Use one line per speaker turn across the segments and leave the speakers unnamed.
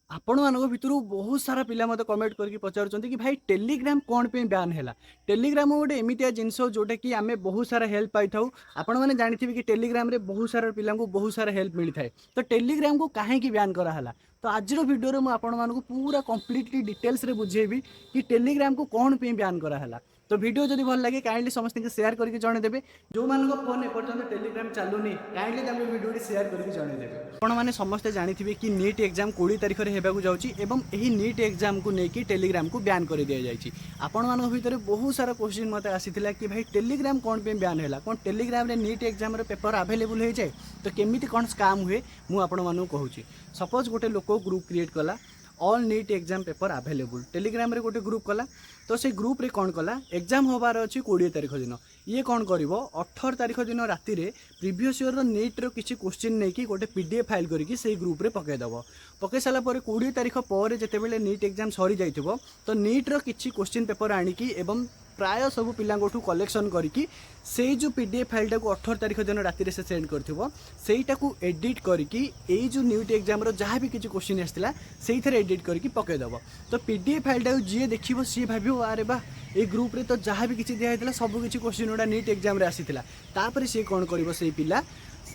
आपण मानक भितर बहुत सारा पिला मते कमेंट करके पचारुचंती कि भाई टेलीग्राम कौन पे बैन हैला। टेलीग्राम गोटे एमितिया जिनस जोटा कि आमे बहुत सारा हेल्प पाई थाउ। आपण माने जानिथिबे कि टेलीग्राम रे बहुत सारा पिला को बहुत सारा हेल्प मिली थाए। तो टेलीग्राम को काहे कि बैन करा हला। तो आज वीडियो रे मु आपण मानक पूरा कंप्लीटली डिटेल्स रे बुझेबी कि टेलीग्राम को कौन पे बैन करा हला। तो वीडियो जदि भल लगे काइंडली समस्त के शेयर करके जणे देबे। जो मानक फोन एपर्यंत टेलीग्राम चालुनी काइंडली ताको वीडियो शेयर करके जणे देबे। आपण माने समस्त जानिथिबे कि नीट एग्जाम 20 तारिख रे हेबाकू जाउची एवं एही नीट एग्जाम को नेकी टेलीग्राम को बैन कर दिया जाइए। आपण मानक भितर बहुत सारा क्वेश्चन मते आसीथिला कि भाई टेलीग्राम कौन पे बैन हैला। कौन टेलीग्राम रे नीट एग्जाम रे पेपर अवेलेबल हो जाए तो केमिति कौन स्कैम हुए मु आपण मानक कहूची। सपोज गोटे लोक ग्रुप क्रिएट कला all NEET exam paper available Telegram रे गोटे ग्रुप कला। तो से ग्रुप रे कौन कला एग्जाम होबार अच्छी 20 तारिख दिन ये कौन कर 18 तारिख दिन राति प्रीवियस ईयर नीट रो किसी क्वेश्चन नहीं कि गोटे पीडीएफ फाइल करके से ग्रुप रे पकईदेव। पकई सारा 20 तारिख पर जितेबाला नीट एग्जाम सरी जाइथिबो तो नीट रो किसी क्वेश्चन पेपर आनिकी एवं प्राय सब पिलांठू कलेक्शन करके से जो पीडीएफ फाइल टाक 18 तारिख दिन राति से सेंड कर एडिट करके जो नीट एग्जाम जहाँ भी किसी क्वेश्चन आसाला से एडिट करके पकईदेव। तो पीडीएफ फाइल टाक जी देखो सी भाव अरे बा ये ग्रुप रे तो जहाँ भी किसी दिखाई सब किसी क्वेश्चन गुड़ा नीट एग्जाम रे आसीथिला। तापर सी कौन कर से पिला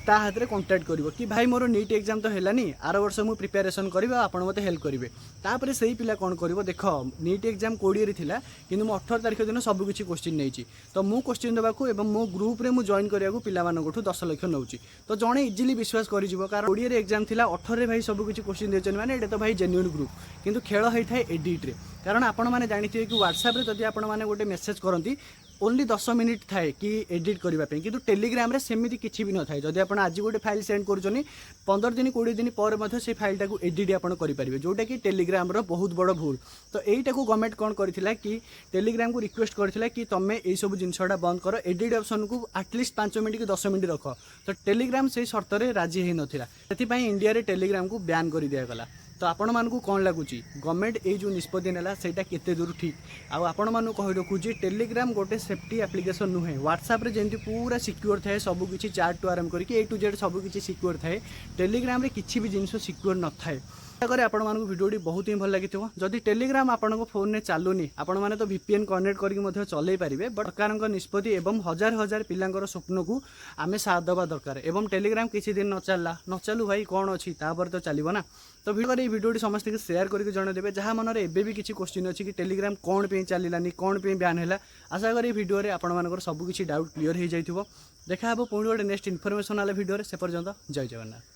ता हाथ में कंटाक्ट कर कि भाई मोर नीट एग्जाम तो है आर वर्ष मुझे प्रिपेरेसन करी आप मत हेल्प करेंगे। तापर से ही पिला कौन कर देख नीट एग्जाम 20 थिला किंतु 18 तारिख दिन सब किसी क्वेश्चन नहीं तो मु क्वेश्चन देवाक एवं मो ग्रुप रे मु जॉइन करिया पिला 10 लाख नौची। तो जड़े इजिली विश्वास कर कारण 20 एग्जाम थिला 18 भाई सब किसी क्वेश्चन देते मैंने ये तो भाई जेन्युइन ग्रुप किंतु खेल होता है एडिट रे। कारण आपण मैंने जानते कि व्हाट्सएप रे जदि आपण मैंने गोटे मेसेज करती ओनली 10 मिनिट थाए कि एडिट करने कि टेलीग्राम रे सेमती किसी भी न थाए। जदि आप आज गोटे फाइल सेंड कर 15 दिन 20 दिन पर से फाइल टाक एडिट आप करेंगे जोटा कि टेलीग्राम रो बहुत बड़ भूल। तो यहीटा को गवर्नमेंट कौन करथिला कि टेलीग्राम को रिक्वेस्ट करथिला कि तुम्हें ये सब जिनसटा बंद कर एडिट ऑप्शन को एटलिस्ट 5 मिनट कि 10 मिनट रख। तो टेलीग्राम से शर्त राजी हो नाला से इंडिया रे टेलीग्राम को बैन कर दिगला। तो आपण मानकू कौन लगुच गवर्नमेंट ये जो निष्पत्ति नेला सेटा केते दूर ठीक आपण मानू कहि रखुची टेलीग्राम गोटे सेफ्टी एप्लिकेशन नुहे। व्हाट्सएप रे जेंति पूरा सिक्योर थाए सब किसी चार्ट टू आरंभ करके ए टू जेड सब किसी सिक्योर थाए टेलीग्राम रे किसी भी जिनस सिक्योर न थाए। आपण मानकू वीडियो बहुत ही भल लगी जदि टेलीग्राम आपण फोन में चलुनी आपण मैंने तो VPN कनेक्ट करके चलई पारे बट सरकार निष्पत्ति एवं हजार हजार पिलांकर स्वप्न को आमे साथ देवा दरकार एवं टेलीग्राम किसी दिन न चलला न चलू भाई कौन अच्छी तापर तो चलो ना। तो वीडियो समस्त के शेयर करके जणदेवे जहाँ मन में भी किसी क्वेश्चन अच्छी कि टेलीग्राम कौन पे चलानी कौन पे बैन है। आशा करी वीडियो रे आपण मानकर सब किसी डाउट क्लियर हो जाइथिबो। देखा पुणी गोटे नेक्स्ट इनफॉरमेशन वाला वीडियो से पर्यंत जय जगन्नाथ।